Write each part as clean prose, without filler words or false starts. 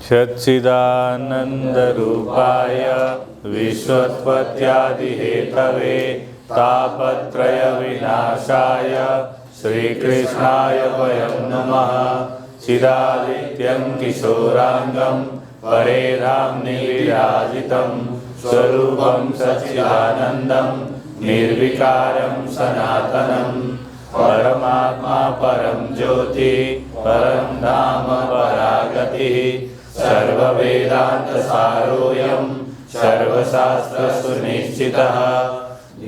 सच्चिदानन्दरूपाय विश्वोत्पत्त्यादिहेतवे तापत्रयविनाशाय श्रीकृष्णाय वयं नमः। चिदादित्यं किशोराङ्गं परेधाम्नि विराजितं स्वरूपं सच्चिदानन्दं निर्विकारं सनातनं परमात्मा परं ज्योति परं धाम परागतिः सर्ववेदान्तसारोऽयं सर्वशास्त्रसुनिश्चितः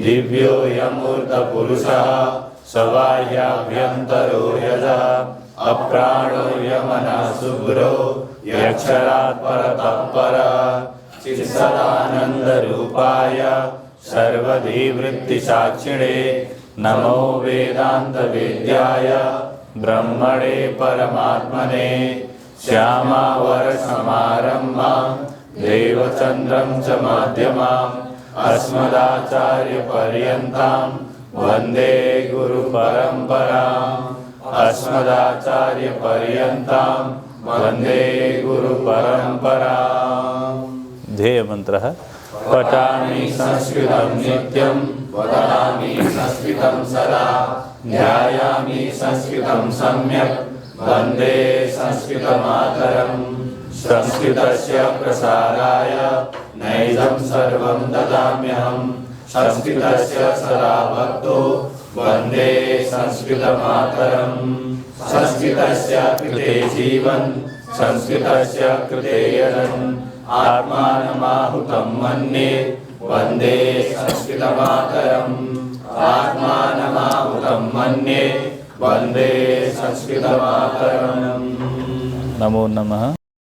दिव्योऽयमूर्तपुरुषः सबाह्याभ्यन्तरो यजः अप्राणो यमनः शुभ्रो यक्षरात् परतः परः चित्सदानन्दरूपाय सर्वधीवृत्तिसाक्षिणे नमो वेदान्तवेद्याय ब्रह्मणे परमात्मने श्यामावरसमारम्भां देवचन्द्रं च मध्यमाम् अस्मदाचार्यपर्यन्तां वन्दे गुरुपरम्पराम् अस्मदाचार्यपर्यन्तां वन्दे गुरुपरम्पराम्। ध्येयमन्त्रः पठामि संस्कृतं नित्यं वदामि संस्कृतं सदा ध्यायामि संस्कृतं सम्यक् वन्दे संस्कृतमातरम्। संस्कृतस्य प्रसाराय नैजं सर्वं ददाम्यहम् संस्कृतस्य सदा भक्तो वन्दे संस्कृतमातरम्। संस्कृतस्य कृते जीवन् संस्कृतस्य कृते यजन् आत्मानमाहुतं मन्ये वन्दे संस्कृतमातरम्। आत्मानमाहुतं मन्ये वन्दे संस्कृतमातरम्। नमो नमः।